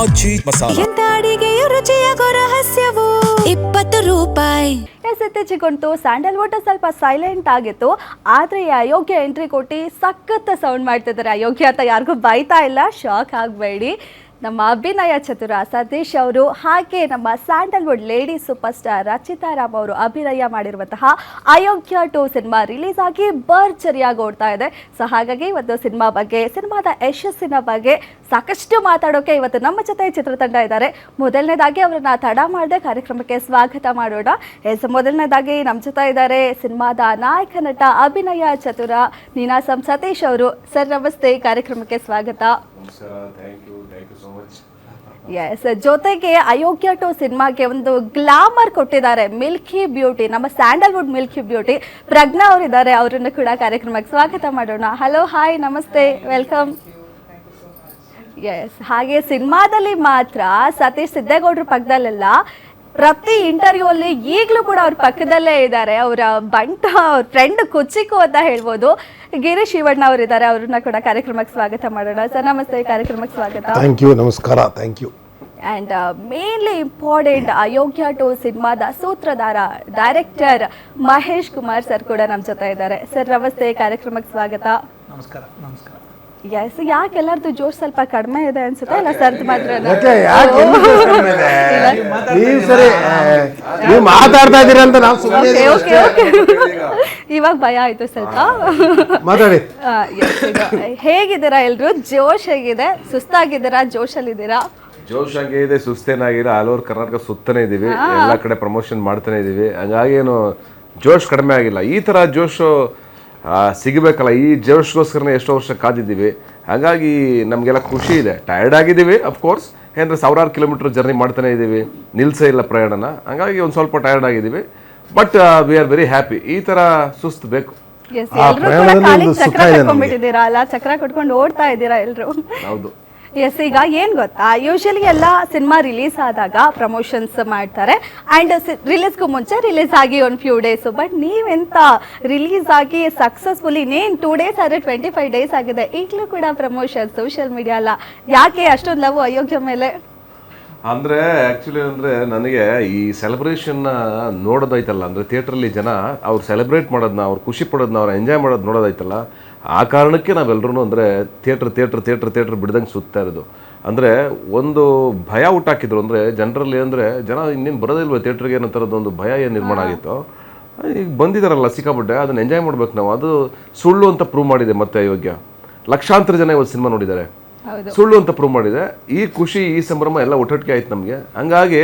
ಆಚಿ ಮಸಾಲ. ಎಂತ ಅಡಿಗೆಯ ರುಚಿಯಾಗೋ ರಹಸ್ಯವು 20 ರೂಪಾಯಿ. ಎಸೆತ್ತಿಚಿಕೊಂಡು ಸ್ಯಾಂಡಲ್ವುಡ್ ಸ್ವಲ್ಪ ಸೈಲೆಂಟ್ ಆಗಿತ್ತು. ಆದರೆ ಈ ಅಯೋಗ್ಯ ಎಂಟ್ರಿ ಕೊಟ್ಟು ಸಖತ್ ಸೌಂಡ್ ಮಾಡ್ತಿದ್ದಾರೆ. ಅಯೋಗ್ಯ ಅಂತ ಯಾರಿಗೂ ಬೈತಾ ಇಲ್ಲ, ಶಾಕ್ ಆಗಬೇಡಿ. ನಮ್ಮ ಅಭಿನಯ ಚತುರ ಸತೀಶ್ ಅವರು ಹಾಗೆ ನಮ್ಮ Sandalwood lady super star Rachita Ram ಅವರು ಅಭಿನಯ ಮಾಡಿರುವಂತಹ ಅಯೋಗ್ಯ 2 ಸಿನಿಮಾ ರಿಲೀಸ್ ಆಗಿ ಭರ್ಜರಿಯಾಗಿ ಓಡ್ತಾ ಇದೆ. ಸೊ ಹಾಗಾಗಿ ಇವತ್ತು ಸಿನಿಮಾ ಬಗ್ಗೆ, ಸಿನಿಮಾದ ಯಶಸ್ಸಿನ ಬಗ್ಗೆ ಸಾಕಷ್ಟು ಮಾತಾಡೋಕೆ ಇವತ್ತು ನಮ್ಮ ಜೊತೆ ಚಿತ್ರತಂಡ ಇದ್ದಾರೆ. ಮೊದಲನೇದಾಗಿ ಅವರನ್ನ ತಡ ಮಾಡದೆ ಕಾರ್ಯಕ್ರಮಕ್ಕೆ ಸ್ವಾಗತ ಮಾಡೋಣ. ಮೊದಲನೇದಾಗಿ ನಮ್ಮ ಜೊತೆ ಇದ್ದಾರೆ ಸಿನಿಮಾದ ನಾಯಕ ನಟ ಅಭಿನಯ ಚತುರ ನೀನಾಸಂ ಸತೀಶ್ ಅವರು. ಸರ್ ನಮಸ್ತೆ, ಕಾರ್ಯಕ್ರಮಕ್ಕೆ ಸ್ವಾಗತ. ಎಸ್, ಜೊತೆಗೆ ಅಯೋಗ್ಯ 2 ಸಿನಿಮಾಗೆ ಒಂದು ಗ್ಲಾಮರ್ ಕೊಟ್ಟಿದ್ದಾರೆ, ಮಿಲ್ಕಿ ಬ್ಯೂಟಿ, ನಮ್ಮ ಸ್ಯಾಂಡಲ್ವುಡ್ ಮಿಲ್ಕಿ ಬ್ಯೂಟಿ ಪ್ರಜ್ಞಾ ಅವರಿದ್ದಾರೆ. ಅವರನ್ನು ಕೂಡ ಕಾರ್ಯಕ್ರಮಕ್ಕೆ ಸ್ವಾಗತ ಮಾಡೋಣ. ಹಲೋ, ಹಾಯ್, ನಮಸ್ತೆ, ವೆಲ್ಕಮ್. ಎಸ್, ಹಾಗೆ ಸಿನಿಮಾದಲ್ಲಿ ಮಾತ್ರ ಸತೀಶ್ ಸಿದ್ದೇಗೌಡರ ಪಕ್ಕದಲ್ಲೆಲ್ಲ ಪ್ರತಿ ಇಂಟರ್ವ್ಯೂ ಅಲ್ಲಿ ಈಗಲೂ ಕೂಡ ಅವ್ರ ಪಕ್ಕದಲ್ಲೇ ಇದ್ದಾರೆ. ಅವರ ಬಂಟ, ಅವ್ರ ಫ್ರೆಂಡ್ ಕುಚಿಕು ಅಂತ ಹೇಳ್ಬೋದು. ಗಿರೀಶ್ ಶಿವಣ್ಣ ಅವರಿದ್ದಾರೆ, ಅವ್ರನ್ನ ಕೂಡ ಕಾರ್ಯಕ್ರಮಕ್ಕೆ ಸ್ವಾಗತ ಮಾಡೋಣ. ಸರ್ ನಮಸ್ತೆ, ಕಾರ್ಯಕ್ರಮಕ್ಕೆ ಸ್ವಾಗತ. ಥ್ಯಾಂಕ್ ಯು, ನಮಸ್ಕಾರ, thank you. And mainly important, Ayogya 2 ಸಿನಿಮಾದ ಸೂತ್ರಧಾರ ಡೈರೆಕ್ಟರ್ ಮಹೇಶ್ ಕುಮಾರ್ ಸರ್ ಕೂಡ ನಮ್ಮ ಜೊತೆ ಇದ್ದಾರೆ. ಸರ್ ನಮಸ್ತೆ, ಕಾರ್ಯಕ್ರಮಕ್ಕೆ ಸ್ವಾಗತ. ನಮಸ್ಕಾರ. ನಮಸ್ಕಾರ. ಎಸ್, ಯಾಕೆ ಎಲ್ಲರದ್ದು ಜೋಶ್ ಸ್ವಲ್ಪ ಕಡಿಮೆ ಇದೆ ಅನ್ಸುತ್ತೆ, ಇಲ್ಲ ಸರ್ದು ಮಾತ್ರ ನೀವು ಸರಿ ನೀವು ಮಾತಾಡ್ತಾ ಇದ್ದೀರಾ ಅಂತ ನಾವು ಇವಾಗ ಭಯ ಆಯ್ತು ಸ್ವಲ್ಪ. ಮಾತಾಡಿ. ಹೇಗಿದ್ದೀರಾ ಎಲ್ರು? ಜೋಶ್ ಹೇಗಿದೆ? ಸುಸ್ತಾಗಿದ್ದೀರಾ? ಜೋಶಲ್ಲಿದ್ದೀರಾ? ಜೋಶ್ ಆಗಿ ಇದೆ, ಸುಸ್ತೇನಾಗಿಲ್ಲ. ಆಲ್ ಓವರ್ ಕರ್ನಾಟಕ ಸುತ್ತಾನೆ ಇದೀವಿ, ಎಲ್ಲ ಕಡೆ ಪ್ರಮೋಷನ್ ಮಾಡ್ತಾನೆ ಇದೀವಿ. ಹಂಗಾಗಿ ಏನು ಜೋಶ್ ಕಡಿಮೆ ಆಗಿಲ್ಲ. ಈ ತರ ಜೋಶು ಸಿಗಬೇಕಲ್ಲ, ಈ ಜೋಶ್ಗೋಸ್ಕರನೇ ಎಷ್ಟೋ ವರ್ಷ ಕಾದಿದ್ದೀವಿ. ಹಾಗಾಗಿ ನಮಗೆಲ್ಲ ಖುಷಿ ಇದೆ. ಟಯರ್ಡ್ ಆಗಿದ್ದೀವಿ ಅಫ್ಕೋರ್ಸ್, ಏಕೆಂದರೆ 1000 ಕಿಲೋಮೀಟರ್ ಜರ್ನಿ ಮಾಡ್ತಾನೆ ಇದ್ದೀವಿ, ನಿಲ್ಸೇ ಇಲ್ಲ ಪ್ರಯಾಣನ. ಹಾಗಾಗಿ ಒಂದು ಸ್ವಲ್ಪ ಟಯರ್ಡ್ ಆಗಿದ್ದೀವಿ, but we are very happy. ಈ ಥರ ಸುಸ್ತು ಬೇಕು. ಚಕ್ರ ಕಟ್ಕೊಂಡ್ಬಿಟ್ಟಿದ್ದೀರಾ ಅಲ್ಲ, ಚಕ್ರ ಕಟ್ಕೊಂಡು ಓಡ್ತಾ ಇದ್ದೀರಾ ಎಲ್ರು. ಹೌದು. ಎಸ್, ಈಗ ಏನು ಗೊತ್ತಾ, ಯೂಶಲಿ ಎಲ್ಲ ಸಿನಿಮಾ ರಿಲೀಸ್ ಆದಾಗ ಪ್ರಮೋಷನ್ಸ್ ಮಾಡ್ತಾರೆ ಆ್ಯಂಡ್ ರಿಲೀಸ್ಗೂ ಮುಂಚೆ ರಿಲೀಸ್ ಆಗಿ ಒಂದು ಫ್ಯೂ ಡೇಸು. ಬಟ್ ನೀವೆಂತ ರಿಲೀಸ್ ಆಗಿ ಸಕ್ಸಸ್ಫುಲಿ ಇನ್ನೇನು 2 ಡೇಸ್ ಆದರೆ 25 ಡೇಸ್ ಆಗಿದೆ, ಈಗಲೂ ಕೂಡ ಪ್ರಮೋಷನ್ ಸೋಷಿಯಲ್ ಮೀಡಿಯಾ ಅಲ್ಲ. ಯಾಕೆ ಅಷ್ಟೊಂದು ಲವ್ ಅಯೋಗ್ಯ ಮೇಲೆ? ಅಂದರೆ ಆ್ಯಕ್ಚುಲಿ ಅಂದರೆ ನನಗೆ ಈ ಸೆಲೆಬ್ರೇಷನ್ನ ನೋಡೋದೈತಲ್ಲ, ಅಂದರೆ ಥಿಯೇಟ್ರಲ್ಲಿ ಜನ ಅವ್ರು ಸೆಲೆಬ್ರೇಟ್ ಮಾಡೋದನ್ನ, ಅವ್ರು ಖುಷಿ ಪಡೋದನ್ನ, ಅವ್ರು ಎಂಜಾಯ್ ಮಾಡೋದು ನೋಡೋದೈತಲ್ಲ, ಆ ಕಾರಣಕ್ಕೆ ನಾವೆಲ್ಲರೂ ಅಂದರೆ ಥಿಯೇಟ್ರ್ ಬಿಡ್ದಂಗೆ ಸುತ್ತಾ ಇರೋದು. ಅಂದರೆ ಒಂದು ಭಯ ಹುಟ್ಟಾಕಿದ್ರು. ಅಂದರೆ ಜನರಲ್ಲಿ ಅಂದರೆ ಜನ ಇನ್ನೇನು ಬರೋದಿಲ್ವ ಥಿಯೇಟ್ರಿಗೆ ಅನ್ನೋ ಥರದ್ದೊಂದು ಭಯ ಏನು ನಿರ್ಮಾಣ ಆಗಿತ್ತು. ಈಗ ಬಂದಿದ್ದಾರಲ್ಲ ಸಿಕ್ಕಾಪಟ್ಟೆ, ಅದನ್ನು ಎಂಜಾಯ್ ಮಾಡ್ಬೇಕು ನಾವು. ಅದು ಸುಳ್ಳು ಅಂತ ಪ್ರೂವ್ ಮಾಡಿದೆ ಮತ್ತೆ ಅಯೋಗ್ಯ. ಲಕ್ಷಾಂತರ ಜನ ಇವತ್ತು ಸಿನಿಮಾ ನೋಡಿದ್ದಾರೆ, ಸುಳ್ಳು ಅಂತ ಪ್ರೂವ್ ಮಾಡಿದೆ. ಈ ಖುಷಿ, ಈ ಸಂಭ್ರಮ ಎಲ್ಲ ಒಟ್ಟೊಟ್ಟಿಗೆ ಆಯ್ತು ನಮಗೆ. ಹಂಗಾಗಿ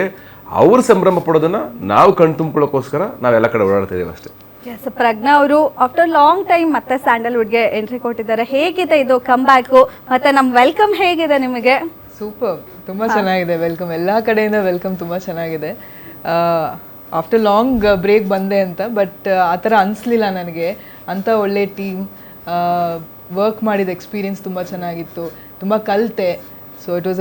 ಅವ್ರ ಸಂಭ್ರಮ ಪಡೋದನ್ನು ನಾವು ಕಣ್ ತುಂಬ್ಕೊಳ್ಳೋಕ್ಕೋಸ್ಕರ ನಾವೆಲ್ಲ ಕಡೆ ಓಡಾಡ್ತಾ ಇದೀವಿ ಅಷ್ಟೇ. ಎಸ್, ಪ್ರಜ್ಞಾ ಅವರು ಆಫ್ಟರ್ ಲಾಂಗ್ ಟೈಮ್ ಮತ್ತೆ ಸ್ಯಾಂಡಲ್ವುಡ್ಗೆ ಎಂಟ್ರಿ ಕೊಟ್ಟಿದ್ದಾರೆ. ಹೇಗಿದೆ ಇದು ಕಮ್ ಬ್ಯಾಕು, ಮತ್ತೆ ನಮ್ಮ ವೆಲ್ಕಮ್ ಹೇಗಿದೆ ನಿಮಗೆ? ಸೂಪರ್, ತುಂಬ ಚೆನ್ನಾಗಿದೆ ವೆಲ್ಕಮ್. ಎಲ್ಲ ಕಡೆಯಿಂದ ವೆಲ್ಕಮ್ ತುಂಬ ಚೆನ್ನಾಗಿದೆ. ಆಫ್ಟರ್ ಲಾಂಗ್ ಬ್ರೇಕ್ ಬಂದೆ ಅಂತ, ಬಟ್ ಆ ಥರ ಅನಿಸ್ಲಿಲ್ಲ ನನಗೆ. ಅಂಥ ಒಳ್ಳೆ ಟೀಮ್, ವರ್ಕ್ ಮಾಡಿದ ಎಕ್ಸ್ಪೀರಿಯನ್ಸ್ ತುಂಬ ಚೆನ್ನಾಗಿತ್ತು, ತುಂಬ ಕಲಿತೆ. ಸೊ ಇಟ್ ವಾಸ್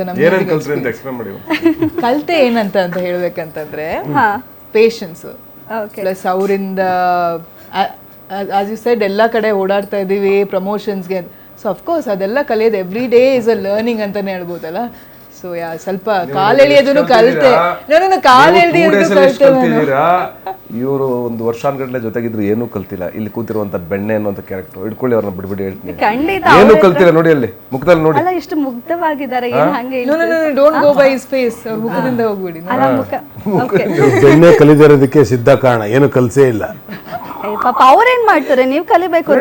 ಕಲಿತೆ ಏನಂತ ಅಂತ ಹೇಳ್ಬೇಕಂತಂದ್ರೆ ಪೇಷನ್ಸ್ ಪ್ಲಸ್ ಅವರಿಂದ, ಆಸ್ ಯು ಸೆಡ್, ಎಲ್ಲ ಕಡೆ ಓಡಾಡ್ತಾ ಇದ್ದೀವಿ ಪ್ರಮೋಷನ್ಸ್ಗೆ. ಸೊ ಅಫ್ಕೋರ್ಸ್ ಅದೆಲ್ಲ ಕಲಿಯೋದು every day is a learning ಅಂತಲೇ ಹೇಳ್ಬೋದಲ್ಲ. ಸೊ ಸ್ವಲ್ಪ ಕಾಲು ಎಳೆಯೋದನ್ನು ಕಲಿತೆ, ನಾನು ಕಾಲು ಎಳೆಯೋದು ಕಲಿತೆ. ಇವರು ಒಂದು ವರ್ಷಾನ್ಗಟ್ಲೆ ಜೊತೆಗಿದ್ರು ಏನೂ ಕಲ್ತಿಲ್ಲ. ಇಲ್ಲಿ ಕೂತಿರುವಂತ ಬೆಣ್ಣೆ ಅನ್ನುವಂತ ಕ್ಯಾರೆಕ್ಟರ್ ಇಟ್ಕೊಳ್ಳಿ, ಅವ್ರನ್ನ ಬಿಡ್ಬಿಡಿ ಹೇಳ್ತೀನಿ. ಏನೂ ಕಲ್ತಿಲ್ಲ ನೋಡಿ, ಅಲ್ಲಿ ಮುಖದಲ್ಲಿ ನೋಡಿ ಎಷ್ಟು ಮುಗ್ಧವಾಗಿದ್ದಾರೆ. Don't go by his face, ಅವ್ರ ಮುಖದಿಂದ ಹೋಗ್ಬಿಡಿ. ಬೆಣ್ಣೆ ಕಲಿದಿರೋದಕ್ಕೆ ಸಿದ್ಧ ಕಾರಣ, ಏನು ಕಲ್ಸೇ ಇಲ್ಲ. ಪಾಪ ಅವ್ರೇನ್ ಮಾಡ್ತಾರೆ, ನೀವು ಕಲಿಬೇಕು.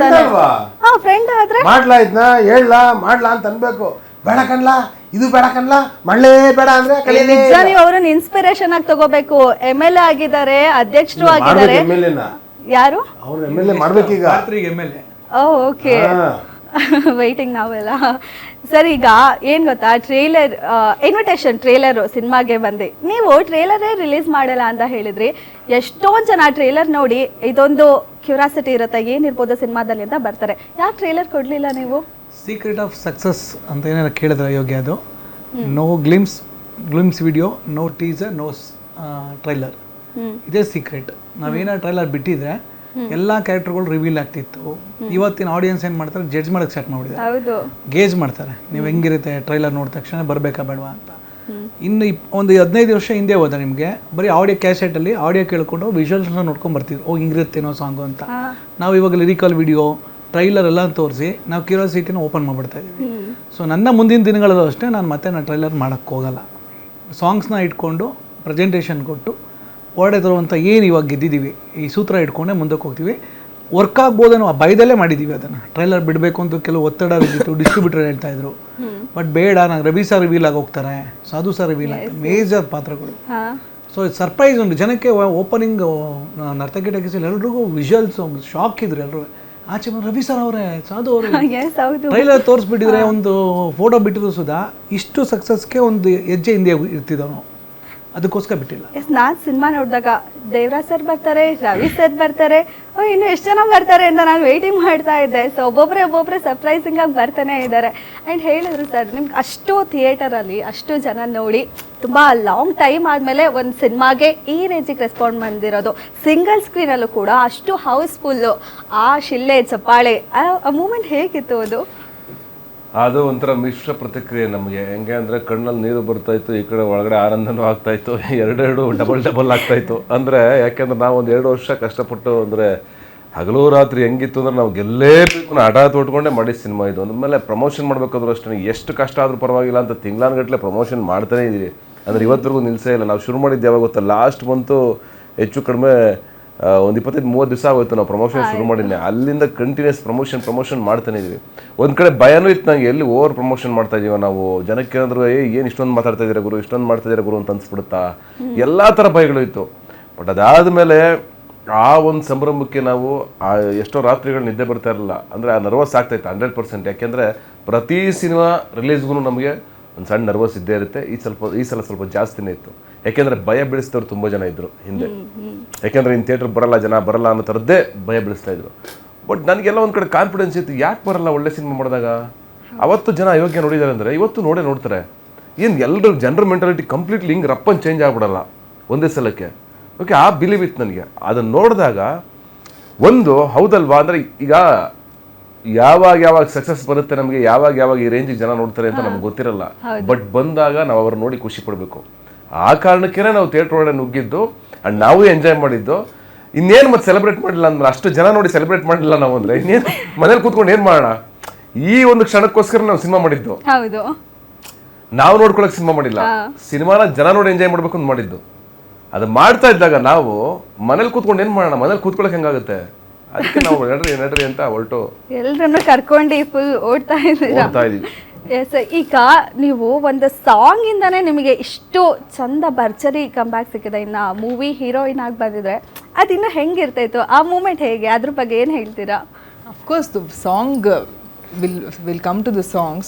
ಫ್ರೆಂಡ್ ಆದ್ರೆ ಮಾಡ್ಲಾ, ಇದನ್ನ ಹೇಳ್ಲಾ, ಮಾಡ್ಲಾ ಅಂತ ಅನ್ಬೇಕು. ಬೇಡ ಕಣ್ಲಾ, ಇದು ಬೇಡ ಕಣ್ಲಾ, ಮಳ್ಳೆ ಬೇಡ ಅಂದ್ರೆ ನಿಜ. ನೀವು ಅವ್ರನ್ನ ಇನ್ಸ್ಪಿರೇಷನ್ ಆಗಿ ತಗೋಬೇಕು. MLA ಆಗಿದ್ದಾರೆ, ಅಧ್ಯಕ್ಷರು ಆಗಿದ್ದಾರೆ. ಯಾರು? ಅವ್ರು MLA ಮಾಡ್ಬೇಕೀಗ. ಓಕೆ, ವೈಟಿಂಗ್ ನಾವೆಲ್ಲ. ಸರ್, ಈಗ ಏನ್ ಗೊತ್ತಾ, ಟ್ರೇಲರ್ ಇನ್ವಿಟೇಷನ್ ಟ್ರೇಲರ್ ಸಿನಿಮಾಗೆ ಬಂದೆ, ನೀವು ಟ್ರೇಲರೇ ರಿಲೀಸ್ ಮಾಡಲ್ಲ ಅಂತ ಹೇಳಿದ್ರಿ. ಎಷ್ಟೊಂದು ಜನ ಟ್ರೇಲರ್ ನೋಡಿ ಇದೊಂದು ಕ್ಯೂರಿಯಾಸಿಟಿ ಇರುತ್ತೆ, ಏನಿರ್ಬೋದು ಸಿನಿಮಾದಲ್ಲಿ ಅಂತ ಬರ್ತಾರೆ. ಯಾಕೆ ಟ್ರೇಲರ್ ಕೊಡ್ಲಿಲ್ಲ ನೀವು? ಸೀಕ್ರೆಟ್ ಆಫ್ ಸಕ್ಸಸ್ ಅಂತ ಏನಾರ ಕೇಳಿದ್ರೆ ಯೋಗ್ಯ, ಅದು no glimpse video, no teaser, no trailer. ಇದೇ ಸೀಕ್ರೆಟ್. ನಾವೇನಾದ್ರು ಟ್ರೈಲರ್ ಬಿಟ್ಟಿದ್ರೆ ಎಲ್ಲ ಕ್ಯಾರೆಕ್ಟರ್ಗಳು ರಿವೀಲ್ ಆಗ್ತಿತ್ತು. ಇವತ್ತಿನ ಆಡಿಯನ್ಸ್ ಏನು ಮಾಡ್ತಾರೆ, ಜಡ್ಜ್ ಮಾಡೋಕ್ಕೆ ಸ್ಟಾರ್ಟ್ ಮಾಡಿದ್ದಾರೆ, ಗೇಜ್ ಮಾಡ್ತಾರೆ. ನೀವು ಹೆಂಗಿರುತ್ತೆ ಟ್ರೈಲರ್ ನೋಡಿದ ತಕ್ಷಣ ಬರಬೇಕಾ ಬೇಡವಾ ಅಂತ. ಇನ್ನು ಒಂದು 15 ವರ್ಷ ಹಿಂದೆ ಹೋದ ನಿಮಗೆ ಬರೀ ಆಡಿಯೋ ಕ್ಯಾಸೆಟಲ್ಲಿ ಆಡಿಯೋ ಕೇಳ್ಕೊಂಡು ವಿಜುವಲ್ಸ್ನ ನೋಡ್ಕೊಂಡು ಬರ್ತಿದ್ರು, ಓ ಹಿಂಗಿರುತ್ತೇನೋ ಸಾಂಗು ಅಂತ. ನಾವು ಇವಾಗ ಲಿರಿಕಲ್ ವಿಡಿಯೋ ಟ್ರೈಲರ್ ಎಲ್ಲ ತೋರಿಸಿ ನಾವು ಕ್ಯೂರಿಯಾಸಿಟಿನ ಓಪನ್ ಮಾಡಿಬಿಡ್ತಾ ಇದ್ದೀವಿ. ಸೊ ನನ್ನ ಮುಂದಿನ ದಿನಗಳಲ್ಲೂ ಅಷ್ಟೇ ನಾನು ಟ್ರೈಲರ್ ಮಾಡೋಕ್ಕೆ ಹೋಗಲ್ಲ. ಸಾಂಗ್ಸ್ನ ಇಟ್ಕೊಂಡು ಪ್ರೆಸೆಂಟೇಷನ್ ಕೊಟ್ಟು ಹೊರಡೆ ತರುವಂಥ ಏನು ಇವಾಗ ಗೆದ್ದಿದ್ದೀವಿ ಈ ಸೂತ್ರ ಇಟ್ಕೊಂಡೆ ಮುಂದಕ್ಕೆ ಹೋಗ್ತೀವಿ. ವರ್ಕ್ ಆಗ್ಬೋದೇನೋ ಆ ಭಯದಲ್ಲೇ ಮಾಡಿದ್ದೀವಿ ಅದನ್ನು. ಟ್ರೈಲರ್ ಬಿಡಬೇಕು ಅಂತ ಕೆಲವು ಒತ್ತಡ ಬಿದ್ದಿತ್ತು, ಡಿಸ್ಟ್ರಿಬ್ಯೂಟರ್ ಹೇಳ್ತಾಯಿದ್ರು. ಬಟ್ ಬೇಡ, ನಂಗೆ ರವಿ ಸರ್ ರಿವೀಲ್ ಆಗಿ ಹೋಗ್ತಾರೆ, ಸಾಧು ಸರ್ ರಿವೀಲ್ ಆಗ್ತಾರೆ, ಮೇಜರ್ ಪಾತ್ರಗಳು. ಸೊ ಸರ್ಪ್ರೈಸ್ ಉಂಟು ಜನಕ್ಕೆ. ಓಪನಿಂಗ್ ನರ್ತಕಿ ಟಕಿಸಲ್ಲಿ ಎಲ್ರಿಗೂ ವಿಜುವಲ್ಸ್ ಶಾಕ್ ಇದ್ರು ಎಲ್ಲರೂ. ಆಚೆ ರವಿ ಸರ್ ಅವರೇ, ಸಾಧು ಅವರೇ, ಟ್ರೈಲರ್ ತೋರಿಸ್ಬಿಟ್ಟಿದ್ರೆ ಒಂದು ಫೋಟೋ ಬಿಟ್ಟಿದ್ರು ಸುಧಾ ಇಷ್ಟು ಸಕ್ಸಸ್ಗೆ ಒಂದು ಹೆಜ್ಜೆ ಹಿಂದೆ ಇರ್ತಿದ್ದೋ ನಾವು, ಅದಕ್ಕೋಸ್ಕರ ಬಿಟ್ಟಿಲ್ಲ. ನಾನು ಸಿನಿಮಾ ನೋಡಿದಾಗ ದೇವರಾಜ್ ಸರ್ ಬರ್ತಾರೆ, ರವಿ ಸರ್ ಬರ್ತಾರೆ, ಇನ್ನು ಎಷ್ಟು ಜನ ಬರ್ತಾರೆ ಅಂತ ನಾನು ವೇಟಿಂಗ್ ಮಾಡ್ತಾ ಇದ್ದೆ. ಸೊ ಒಬ್ಬೊಬ್ಬರೇ ಸರ್ಪ್ರೈಸಿಂಗ್ ಆಗಿ ಬರ್ತಾನೆ ಇದ್ದಾರೆ. ಆ್ಯಂಡ್ ಹೇಳಿದ್ರು ಸರ್, ನಿಮ್ಗೆ ಅಷ್ಟು ಥಿಯೇಟರಲ್ಲಿ ಅಷ್ಟು ಜನ ನೋಡಿ ತುಂಬ ಲಾಂಗ್ ಟೈಮ್ ಆದಮೇಲೆ ಒಂದು ಸಿನಿಮಾಗೆ ಈ ರೇಂಜಿಗೆ ರೆಸ್ಪಾಂಡ್ ಬಂದಿರೋದು, ಸಿಂಗಲ್ ಸ್ಕ್ರೀನಲ್ಲೂ ಕೂಡ ಅಷ್ಟು ಹೌಸ್ಫುಲ್ಲು, ಆ ಶಿಲ್ಲೆ ಚಪ್ಪಾಳೆ, ಆ ಮೂಮೆಂಟ್ ಹೇಗಿತ್ತು ಅದು? ಅದು ಒಂಥರ ಮಿಶ್ರ ಪ್ರತಿಕ್ರಿಯೆ ನಮಗೆ. ಹೆಂಗೆ ಅಂದರೆ ಕಣ್ಣಲ್ಲಿ ನೀರು ಬರ್ತಾಯಿತ್ತು, ಈ ಕಡೆ ಒಳಗಡೆ ಆನಂದನೂ ಆಗ್ತಾಯಿತ್ತು, ಎರಡು ಡಬಲ್ ಆಗ್ತಾಯಿತ್ತು. ಅಂದರೆ ಯಾಕೆಂದ್ರೆ ನಾವು ಒಂದು 2 ವರ್ಷ ಕಷ್ಟಪಟ್ಟು, ಅಂದರೆ ಹಗಲು ರಾತ್ರಿ ಹೆಂಗಿತ್ತು ಅಂದರೆ ನಾವು ಗೆಲ್ಲೇಬೇಕು ಹಠ ತೊಟ್ಕೊಂಡೇ ಮಾಡಿ ಸಿನಿಮಾ ಇದು. ಅಂದಮೇಲೆ ಪ್ರಮೋಷನ್ ಮಾಡಬೇಕಾದ್ರೂ ಅಷ್ಟೇ ಎಷ್ಟು ಕಷ್ಟ ಆದರೂ ಪರವಾಗಿಲ್ಲ ಅಂತ ತಿಂಗಳಾನುಗಟ್ಟಲೆ ಪ್ರಮೋಷನ್ ಮಾಡ್ತಾನೇ ಇದ್ದೀವಿ. ಅಂದರೆ ಇವತ್ತರೆಗೂ ನಿಲ್ಲಿಸೇ ಇಲ್ಲ. ನಾವು ಶುರು ಮಾಡಿದ್ದು ಯಾವಾಗ ಗೊತ್ತಾ, ಲಾಸ್ಟ್ ಮಂತು ಹೆಚ್ಚು ಕಡಿಮೆ ಒಂದು 25-30 ದಿವಸ ಆಗೋಯ್ತು ನಾವು ಪ್ರಮೋಷನ್ ಶುರು ಮಾಡಿದ್ದೆ. ಅಲ್ಲಿಂದ ಕಂಟಿನ್ಯೂಸ್ ಪ್ರಮೋಷನ್ ಮಾಡ್ತಾನೆ ಇದೀವಿ. ಒಂದು ಕಡೆ ಭಯನೂ ಇತ್ತು ನನಗೆ, ಎಲ್ಲಿ ಓವರ್ ಪ್ರಮೋಷನ್ ಮಾಡ್ತಾ ಇದೀವ ನಾವು, ಜನಕ್ಕೆ ಏನಾದ್ರು ಏನು ಇಷ್ಟೊಂದು ಮಾತಾಡ್ತಾ ಇದ್ದೀರಾ ಗುರು, ಇಷ್ಟೊಂದು ಮಾಡ್ತಾ ಇದ್ದೀರಾ ಗುರು ಅಂತ ಅನ್ಸ್ಬಿಡುತ್ತಾ, ಎಲ್ಲ ಥರ ಭಯಗಳು ಇತ್ತು. ಬಟ್ ಅದಾದಮೇಲೆ ಆ ಒಂದು ಸಂಭ್ರಮಕ್ಕೆ ನಾವು ಎಷ್ಟೋ ರಾತ್ರಿಗಳು ನಿದ್ದೆ ಬರ್ತಾ ಇರಲಿಲ್ಲ. ಅಂದರೆ ಆ ನರ್ವಸ್ ಆಗ್ತಾಯಿತ್ತು 100%. ಯಾಕೆಂದರೆ ಪ್ರತಿ ಸಿನಿಮಾ ರಿಲೀಸ್ಗೂ ನಮಗೆ ಒಂದು ಸಣ್ಣ ನರ್ವಸ್ ಇದ್ದೇ ಇರುತ್ತೆ. ಈ ಸಲ ಸ್ವಲ್ಪ ಜಾಸ್ತಿನೇ ಇತ್ತು. ಯಾಕೆಂದರೆ ಭಯ ಬೀಳಿಸಿದವ್ರು ತುಂಬ ಜನ ಇದ್ದರು ಹಿಂದೆ. ಯಾಕೆಂದರೆ ಇನ್ನು ಥಿಯೇಟ್ರ್ ಬರಲ್ಲ ಅನ್ನೋ ಥರದ್ದೇ ಭಯ ಬೀಳಿಸ್ತಾ ಇದ್ರು. ಬಟ್ ನನಗೆಲ್ಲ ಒಂದು ಕಡೆ ಕಾನ್ಫಿಡೆನ್ಸ್ ಇತ್ತು, ಯಾಕೆ ಬರಲ್ಲ ಒಳ್ಳೆ ಸಿನಿಮಾ ಮಾಡಿದಾಗ. ಅವತ್ತು ಜನ ಅಯೋಗ್ಯ ನೋಡಿದ್ದಾರೆ ಅಂದರೆ ಇವತ್ತು ನೋಡ್ತಾರೆ. ಏನು ಎಲ್ಲರೂ ಜನರ ಮೆಂಟಾಲಿಟಿ ಕಂಪ್ಲೀಟ್ಲಿ ಹಿಂಗೆ ರಪ್ಪನ್ನು ಚೇಂಜ್ ಆಗ್ಬಿಡಲ್ಲ ಒಂದೇ ಸಲಕ್ಕೆ. ಓಕೆ, ಆ ಬಿಲೀವ್ ಇತ್ತು ನನಗೆ. ಅದನ್ನು ನೋಡಿದಾಗ ಒಂದು ಹೌದಲ್ವಾ, ಅಂದರೆ ಈಗ ಯಾವಾಗ ಸಕ್ಸಸ್ ಬರುತ್ತೆ ನಮಗೆ, ಯಾವಾಗ ಈ ರೇಂಜಿಗೆ ಜನ ನೋಡ್ತಾರೆ ಅಂತ ನಮ್ಗೆ ಗೊತ್ತಿರಲ್ಲ. ಬಟ್ ಬಂದಾಗ ನಾವು ಅವ್ರು ನೋಡಿ ಖುಷಿ ಪಡಬೇಕು. ಆ ಕಾರಣಕ್ಕೇ ನಾವು ಥಿಯೇಟ್ರ್ ಒಳಗಡೆ ನುಗ್ಗಿದ್ದು, ಆ್ಯಂಡ್ ನಾವು ಎಂಜಾಯ್ ಮಾಡಿದ್ದು. ಇನ್ನೇನು ಮತ್ತೆ ಸೆಲೆಬ್ರೇಟ್ ಮಾಡಿಲ್ಲ ಅಂದ್ರೆ, ಅಷ್ಟು ಜನ ನೋಡಿ ಸೆಲೆಬ್ರೇಟ್ ಮಾಡಿಲ್ಲ ನಾವು ಅಂದರೆ ಇನ್ನೇನು ಮನೇಲಿ ಕೂತ್ಕೊಂಡು ಏನು ಮಾಡೋಣ. ಈ ಒಂದು ಕ್ಷಣಕ್ಕೋಸ್ಕರ ನಾವು ಸಿನಿಮಾ ಮಾಡಿದ್ದು. ನಾವು ನೋಡ್ಕೊಳಕ್ ಸಿನಿಮಾ ಮಾಡಿಲ್ಲ, ಸಿನಿಮಾನ ಜನ ನೋಡಿ ಎಂಜಾಯ್ ಮಾಡ್ಬೇಕು ಅಂತ ಮಾಡಿದ್ದು. ಅದು ಮಾಡ್ತಾ ಇದ್ದಾಗ ನಾವು ಮನೇಲಿ ಕೂತ್ಕೊಂಡು ಏನು ಮಾಡೋಣ, ಮನೇಲಿ ಕೂತ್ಕೊಳಕ್ ಹೆಂಗಾಗುತ್ತೆ, ಅದಕ್ಕೆ ನಾವು ನಡ್ರಿ ಅಂತ ಹೊರಟು ಎಲ್ಲರನ್ನು ಕರ್ಕೊಂಡು ಫುಲ್ ಓಡ್ತಾ ಇದ್ದೀವಿ. ಎಸ್, ಈಗ ನೀವು ಒಂದು ಸಾಂಗ್ ಇಂದಾನೆ ನಿಮಗೆ ಇಷ್ಟು ಚಂದ ಭರ್ಜರಿ ಕಂಬ್ಯಾಕ್ ಸಿಕ್ಕಿದೆ, ಇನ್ನು ಮೂವಿ ಹೀರೋಯಿನ್ ಆಗಿ ಬಂದಿದ್ರೆ ಅದಿನ್ನ ಹೆಂಗಿರ್ತಾಯಿತ್ತು, ಆ ಮೂಮೆಂಟ್ ಹೇಗೆ, ಅದ್ರ ಬಗ್ಗೆ ಏನು ಹೇಳ್ತೀರಾ? Of course song will come to the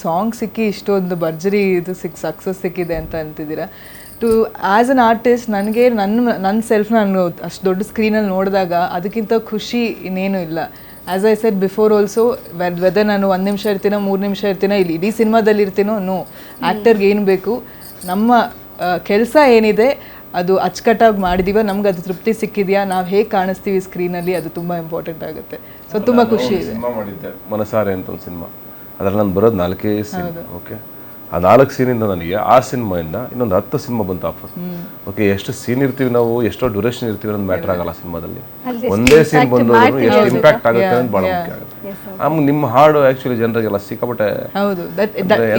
song ಸಿಕ್ಕಿ ಇಷ್ಟೊಂದು ಭರ್ಜರಿ ಇದು ಸಕ್ಸಸ್ ಸಿಕ್ಕಿದೆ ಅಂತ ಅಂತಿದ್ದೀರಾ. ಆ್ಯಸ್ ಅನ್ ಆರ್ಟಿಸ್ಟ್ ನನಗೆ ನನ್ನ ಸೆಲ್ಫ್ ನಾನು ಅಷ್ಟು ದೊಡ್ಡ ಸ್ಕ್ರೀನಲ್ಲಿ ನೋಡಿದಾಗ ಅದಕ್ಕಿಂತ ಖುಷಿ ಇನ್ನೇನು ಇಲ್ಲ. As I said before also, whether ನಾನು 1 ನಿಮಿಷ ಇರ್ತೀನೋ 3 ನಿಮಿಷ ಇರ್ತೀನೋ, ಇಲ್ಲಿ ಇಡೀ ಸಿನಿಮಾದಲ್ಲಿ ಇರ್ತೀನೋ, ನೋ, ಆ್ಯಕ್ಟರ್ಗೆ ಏನು ಬೇಕು, ನಮ್ಮ ಕೆಲಸ ಏನಿದೆ ಅದು ಅಚ್ಚುಕಟ್ಟಾಗಿ ಮಾಡಿದೀವ, ನಮ್ಗೆ ಅದು ತೃಪ್ತಿ ಸಿಕ್ಕಿದೆಯಾ, ನಾವು ಹೇಗೆ ಕಾಣಿಸ್ತೀವಿ ಸ್ಕ್ರೀನಲ್ಲಿ, ಅದು ತುಂಬ ಇಂಪಾರ್ಟೆಂಟ್ ಆಗುತ್ತೆ. ಸೊ ತುಂಬ ಖುಷಿ ಇದೆ. ಸಿನಿಮಾ ಮಾಡಿದ್ದೆ ಮನಸಾರೆ ಅಂತ ಒಂದು ಸಿನಿಮಾ, ಅದ್ರಲ್ಲಿ ನಾನು ಬರೋದು 4 ಸೀನ್. ಓಕೆ, ಆ 4 ಸೀನಿಂದ ನನಗೆ ಆ ಸಿನಿಮಾಯಿಂದ ಇನ್ನೊಂದು 10 ಸಿನಿಮಾ ಬಂತು ಆಫರ್. ಓಕೆ, ಎಷ್ಟು ಸೀನ್ ಇರ್ತೀವಿ ನಾವು, ಎಷ್ಟೋ ಡ್ಯೂರೇಷನ್ ಇರ್ತೀವಿ ಅನ್ನೋದು ಮ್ಯಾಟ್ರ್ ಆಗಲ್ಲ ಸಿನಿಮಾದಲ್ಲಿ. ಒಂದೇ ಸೀನ್ ಬಂದು ಎಷ್ಟು ಇಂಪ್ಯಾಕ್ಟ್ ಆಗುತ್ತೆ ಅಂತ ಭಾಳ ಮುಖ್ಯ ಆಗುತ್ತೆ. ನಿಮ್ಮ ಹಾಡು ಆ್ಯಕ್ಚುಲಿ ಜನರಿಗೆಲ್ಲ ಸಿಕ್ಕಾಪಟ್ಟೆ ಹೌದು,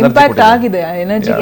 ಇಂಪ್ಯಾಕ್ಟ್ ಆಗಿದೆ, ಎನರ್ಜಿ